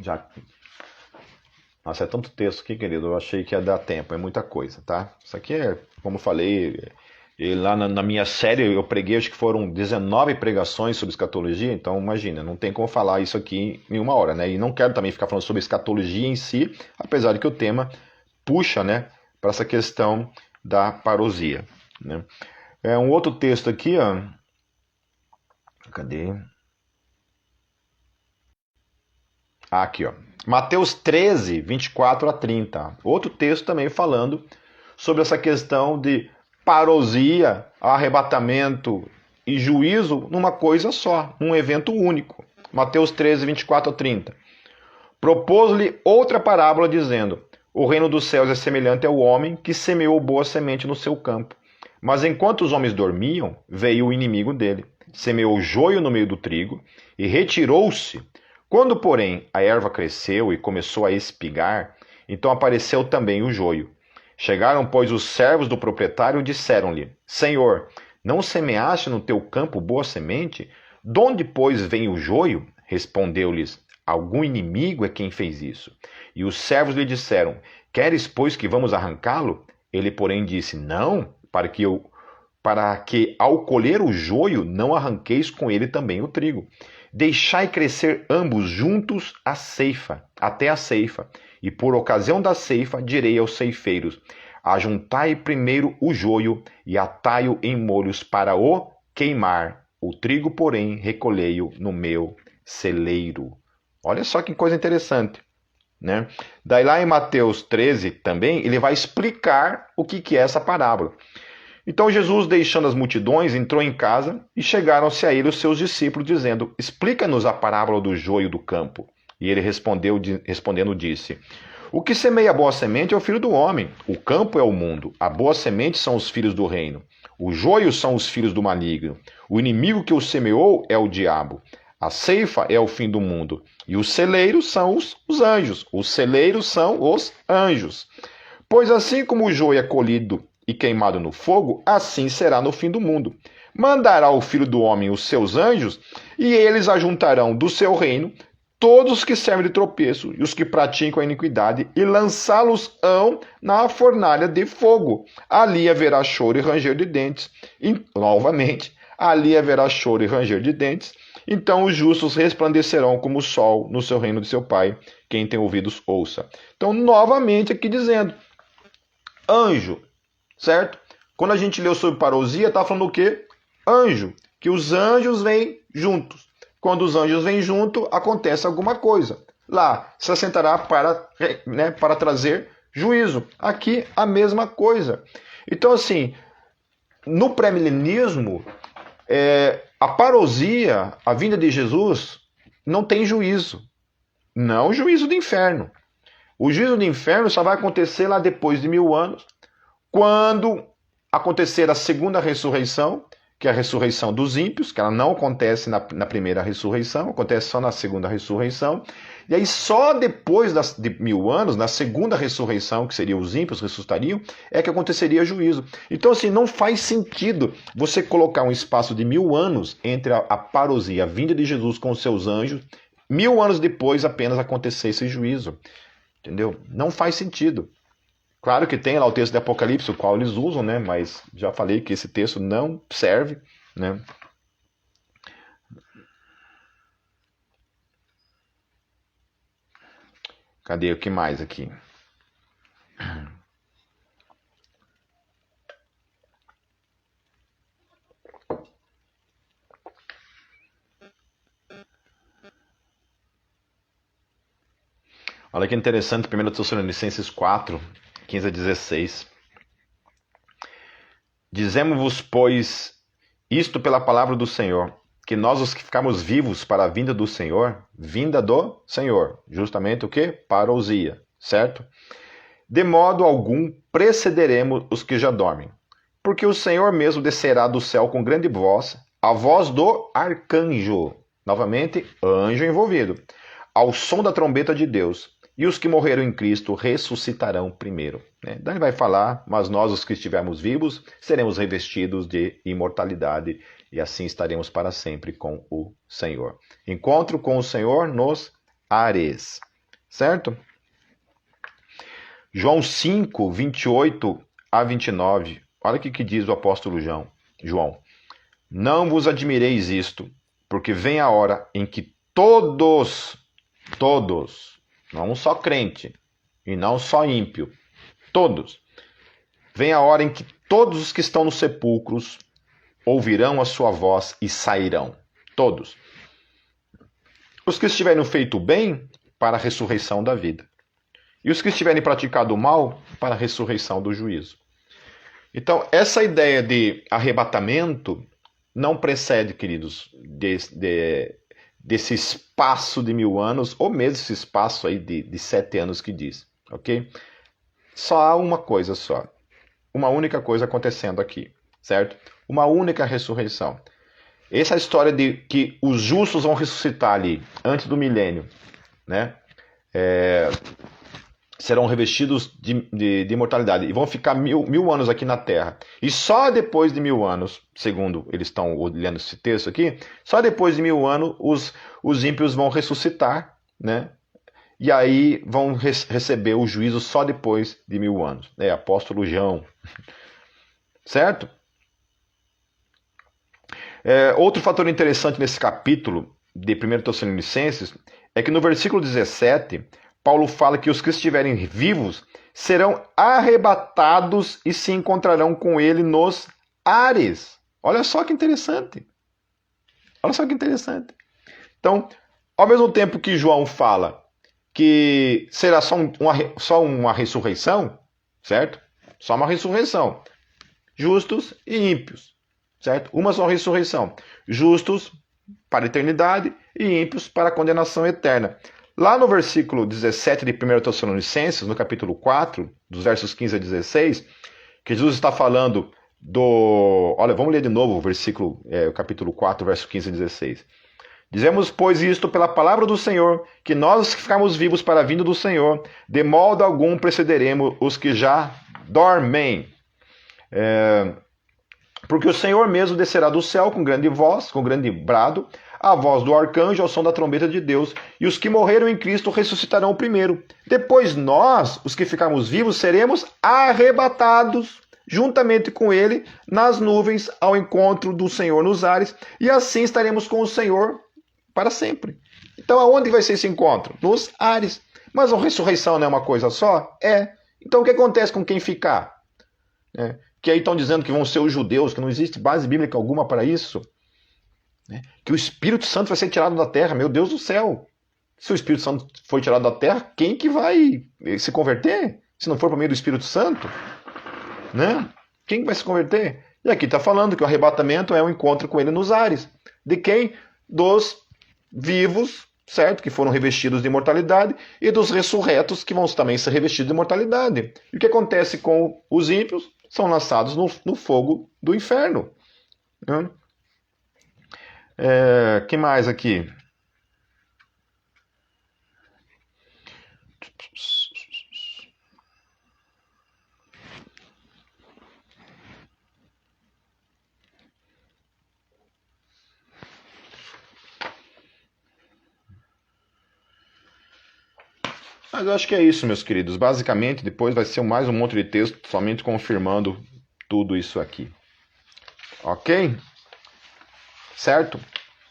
Já... Nossa, é tanto texto aqui, querido. Eu achei que ia dar tempo, é muita coisa, tá? Isso aqui é, como eu falei, lá na minha série eu preguei, acho que foram 19 pregações sobre escatologia, então imagina, não tem como falar isso aqui em uma hora, né? E não quero também ficar falando sobre escatologia em si, apesar de que o tema puxa, né, para essa questão da parousia, né? Um outro texto aqui, ó. Cadê? Aqui, ó. Mateus 13, 24 a 30. Outro texto também falando sobre essa questão de parousia, arrebatamento e juízo numa coisa só, num evento único. Mateus 13, 24 a 30. Propôs-lhe outra parábola, dizendo: O reino dos céus é semelhante ao homem que semeou boa semente no seu campo. Mas enquanto os homens dormiam, veio o inimigo dele, semeou joio no meio do trigo e retirou-se. Quando, porém, a erva cresceu e começou a espigar, então apareceu também o joio. Chegaram, pois, os servos do proprietário e disseram-lhe: Senhor, não semeaste no teu campo boa semente? Donde, pois, vem o joio? Respondeu-lhes: Algum inimigo é quem fez isso. E os servos lhe disseram: Queres, pois, que vamos arrancá-lo? Ele, porém, disse: Não, para que ao colher o joio não arranqueis com ele também o trigo. Deixai crescer ambos juntos até a ceifa, e por ocasião da ceifa direi aos ceifeiros: Ajuntai primeiro o joio e atai-o em molhos para o queimar. O trigo, porém, recolhei-o no meu celeiro. Olha só que coisa interessante, né? Daí lá em Mateus 13 também, ele vai explicar o que é essa parábola. Então Jesus, deixando as multidões, entrou em casa e chegaram-se a ele os seus discípulos, dizendo: Explica-nos a parábola do joio do campo. E ele respondendo disse: O que semeia a boa semente é o filho do homem. O campo é o mundo. A boa semente são os filhos do reino. O joio são os filhos do maligno. O inimigo que o semeou é o diabo. A ceifa é o fim do mundo. E os celeiros são os anjos. Os celeiros são os anjos. Pois assim como o joio é colhido e queimado no fogo, assim será no fim do mundo. Mandará o Filho do Homem os seus anjos, e eles ajuntarão do seu reino todos os que servem de tropeço e os que praticam a iniquidade, e lançá-los-ão na fornalha de fogo. Ali haverá choro e ranger de dentes. E, novamente, ali haverá choro e ranger de dentes. Então os justos resplandecerão como o sol no seu reino de seu Pai. Quem tem ouvidos, ouça. Então, novamente, aqui dizendo: anjo, certo? Quando a gente leu sobre parousia, está falando o quê? Anjo, que os anjos vêm juntos. Quando os anjos vêm junto, acontece alguma coisa. Lá se assentará para trazer juízo. Aqui a mesma coisa. Então, assim, no pré-milenismo, a parousia, a vinda de Jesus, não tem juízo. Não o juízo do inferno. O juízo do inferno só vai acontecer lá depois de 1000 anos, quando acontecer a segunda ressurreição, que é a ressurreição dos ímpios, que ela não acontece na primeira ressurreição, acontece só na segunda ressurreição. E aí só depois de 1000 anos, na segunda ressurreição, que seria os ímpios ressuscitariam, é que aconteceria juízo. Então, assim, não faz sentido você colocar um espaço de 1000 anos entre a parousia, a vinda de Jesus com os seus anjos, 1000 anos depois apenas acontecer esse juízo. Entendeu? Não faz sentido. Claro que tem lá o texto de Apocalipse, o qual eles usam, né? Mas já falei que esse texto não serve, né? Cadê o que mais aqui? Olha que interessante, 1 Tessalonicenses 4, 15 a 16. Dizemos-vos, pois, isto pela palavra do Senhor, que nós os que ficamos vivos para a vinda do Senhor, justamente o quê? Parousia, certo? De modo algum precederemos os que já dormem, porque o Senhor mesmo descerá do céu com grande voz, a voz do arcanjo, novamente, anjo envolvido, ao som da trombeta de Deus, e os que morreram em Cristo ressuscitarão primeiro. Daí ele vai falar, mas nós, os que estivermos vivos, seremos revestidos de imortalidade, e assim estaremos para sempre com o Senhor. Encontro com o Senhor nos ares, certo? João 5, 28 a 29, olha o que diz o apóstolo João. Não vos admireis isto, porque vem a hora em que todos, não só crente e não só ímpio, todos, vem a hora em que todos os que estão nos sepulcros ouvirão a sua voz e sairão. Todos. Os que estiverem feito bem, para a ressurreição da vida. E os que estiverem praticado o mal, para a ressurreição do juízo. Então, essa ideia de arrebatamento não precede, queridos, desse espaço de 1000 anos, ou mesmo esse espaço aí de 7 anos que diz, ok? Só há uma coisa só. Uma única coisa acontecendo aqui, certo? Uma única ressurreição. Essa história de que os justos vão ressuscitar ali, antes do milênio, né? Serão revestidos de imortalidade e vão ficar mil anos aqui na Terra. E só depois de 1000 anos, segundo eles estão olhando esse texto aqui, só depois de 1000 anos os ímpios vão ressuscitar, né? E aí vão receber o juízo só depois de 1000 anos. Apóstolo João. Certo? Outro fator interessante nesse capítulo de 1 Tessalonicenses é que no versículo 17, Paulo fala que os que estiverem vivos serão arrebatados e se encontrarão com ele nos ares. Olha só que interessante. Olha só que interessante. Então, ao mesmo tempo que João fala que será só uma ressurreição, certo? Só uma ressurreição. Justos e ímpios, certo? Uma só ressurreição. Justos para a eternidade e ímpios para a condenação eterna. Lá no versículo 17 de 1 Tessalonicenses, no capítulo 4, dos versos 15 a 16, que Jesus está falando do... Olha, vamos ler de novo o capítulo 4, verso 15 a 16. Dizemos, pois, isto pela palavra do Senhor, que nós que ficarmos vivos para a vinda do Senhor, de modo algum precederemos os que já dormem. Porque o Senhor mesmo descerá do céu com grande voz, com grande brado, a voz do arcanjo ao som da trombeta de Deus, e os que morreram em Cristo ressuscitarão primeiro. Depois nós, os que ficarmos vivos, seremos arrebatados juntamente com ele nas nuvens ao encontro do Senhor nos ares, e assim estaremos com o Senhor para sempre. Então aonde vai ser esse encontro? Nos ares. Mas a ressurreição não é uma coisa só? Então o que acontece com quem ficar? Que aí estão dizendo que vão ser os judeus, que não existe base bíblica alguma para isso. Que o Espírito Santo vai ser tirado da terra. Meu Deus do céu! Se o Espírito Santo foi tirado da terra, quem que vai se converter? Se não for por meio do Espírito Santo? Quem que vai se converter? E aqui está falando que o arrebatamento é o encontro com ele nos ares. De quem? Dos vivos, certo? Que foram revestidos de imortalidade, e dos ressurretos, que vão também ser revestidos de imortalidade. E o que acontece com os ímpios? São lançados no fogo do inferno. Que mais aqui? Mas eu acho que é isso, meus queridos. Basicamente, depois vai ser mais um monte de texto somente confirmando tudo isso aqui. Ok? Certo?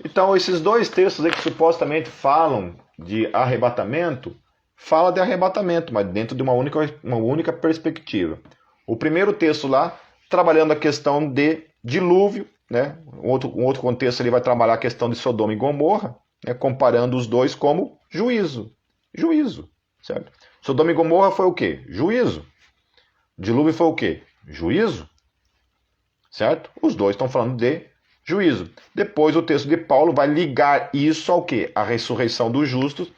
Então, esses dois textos aí que supostamente falam de arrebatamento, fala de arrebatamento, mas dentro de uma única perspectiva. O primeiro texto lá, trabalhando a questão de dilúvio, né? Um outro contexto ele vai trabalhar a questão de Sodoma e Gomorra, né? Comparando os dois como juízo. Juízo, certo? Sodoma e Gomorra foi o quê? Juízo. Dilúvio foi o quê? Juízo. certo? Os dois estão falando de juízo. Depois o texto de Paulo vai ligar isso ao quê? A ressurreição dos justos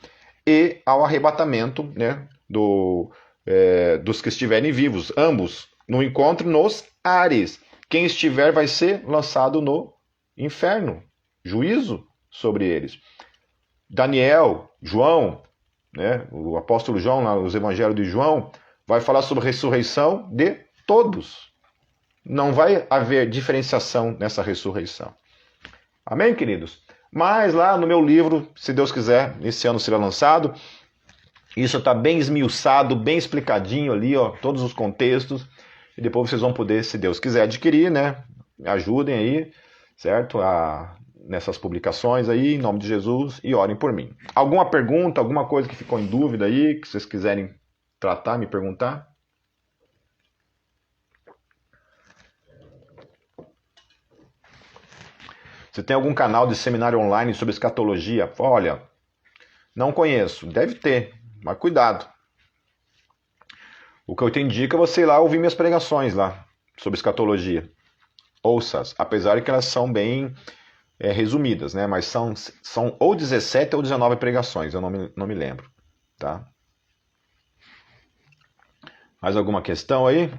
e ao arrebatamento, né, dos que estiverem vivos, ambos, no encontro nos ares. Quem estiver vai ser lançado no inferno, juízo sobre eles. Daniel, João, né, o apóstolo João, lá, os evangelhos de João, vai falar sobre a ressurreição de todos. Não vai haver diferenciação nessa ressurreição. Amém, queridos? Mas lá no meu livro, se Deus quiser, esse ano será lançado, isso está bem esmiuçado, bem explicadinho ali, ó, todos os contextos, e depois vocês vão poder, se Deus quiser, adquirir, né? Ajudem aí, certo? Nessas publicações aí, em nome de Jesus, e orem por mim. Alguma pergunta, alguma coisa que ficou em dúvida aí, que vocês quiserem tratar, me perguntar? Você tem algum canal de seminário online sobre escatologia? Olha, não conheço. Deve ter, mas cuidado. O que eu te indico é você ir lá ouvir minhas pregações lá sobre escatologia. Ouça-as, apesar de que elas são bem resumidas, né? Mas são ou 17 ou 19 pregações, eu não me lembro. Tá? Mais alguma questão aí?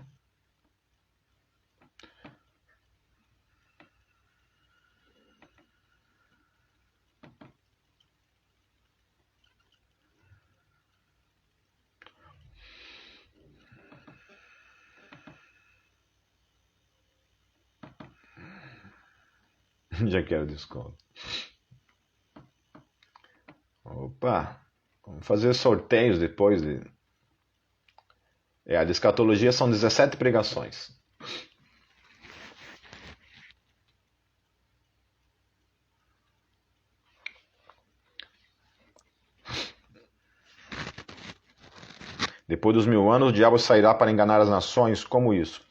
Já quero desconto. Opa, vamos fazer sorteios depois. A de escatologia são 17 pregações. Depois dos 1000 anos, o diabo sairá para enganar as nações. Como isso?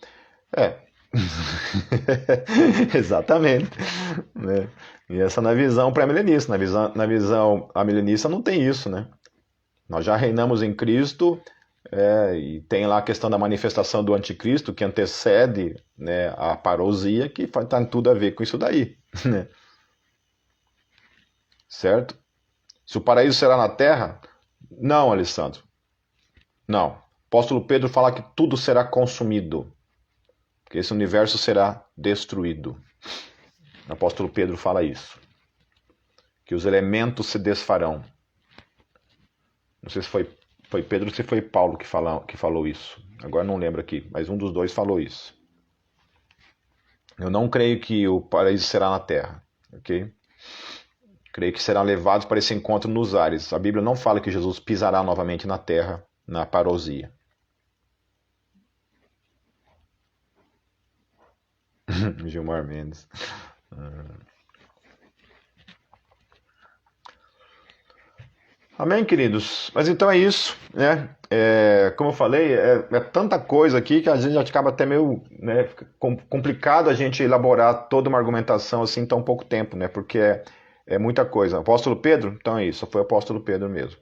Exatamente. Né? E essa na visão pré-milenista. Na visão amilenista não tem isso, né? Nós já reinamos em Cristo, e tem lá a questão da manifestação do anticristo, que antecede, né, a parousia, que tem tudo a ver com isso daí. Né? Certo? Se o paraíso será na terra? Não, Alessandro. Não. O apóstolo Pedro fala que tudo será consumido. Que esse universo será destruído. O apóstolo Pedro fala isso. Que os elementos se desfarão. Não sei se foi Pedro ou se foi Paulo que falou isso. Agora não lembro aqui, mas um dos dois falou isso. Eu não creio que o paraíso será na terra, ok? Creio que serão levados para esse encontro nos ares. A Bíblia não fala que Jesus pisará novamente na terra, na parousia. Gilmar Mendes. Amém, queridos? Mas então é isso, né? Como eu falei, é tanta coisa aqui que a gente acaba até meio, né, complicado a gente elaborar toda uma argumentação assim em tão pouco tempo, né? Porque é muita coisa. Apóstolo Pedro, então é isso, só foi o apóstolo Pedro mesmo.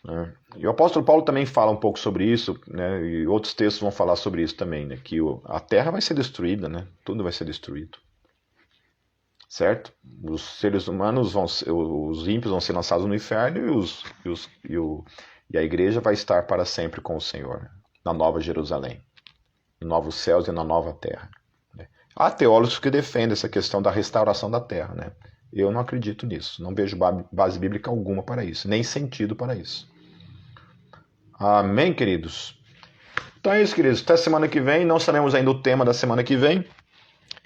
Né? E o apóstolo Paulo também fala um pouco sobre isso, né? E outros textos vão falar sobre isso também, né? Que a terra vai ser destruída, né? Tudo vai ser destruído. Certo? Os seres humanos os ímpios vão ser lançados no inferno e a igreja vai estar para sempre com o Senhor, na Nova Jerusalém, nos novos céus e na nova terra. Há teólogos que defendem essa questão da restauração da terra, né? Eu não acredito nisso, não vejo base bíblica alguma para isso, nem sentido para isso. Amém, queridos? Então é isso, queridos. Até semana que vem, não sabemos ainda o tema da semana que vem,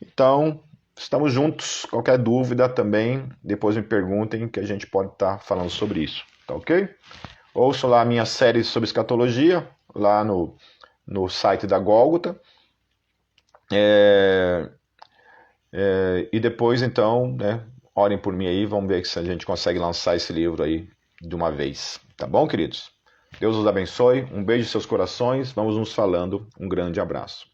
então estamos juntos. Qualquer dúvida também, depois me perguntem que a gente pode estar falando sobre isso. Tá ok? Ouço lá a minha série sobre escatologia, lá no site da Gólgota. E depois, então, né, orem por mim aí, vamos ver se a gente consegue lançar esse livro aí de uma vez. Tá bom, queridos? Deus os abençoe. Um beijo em seus corações. Vamos nos falando. Um grande abraço.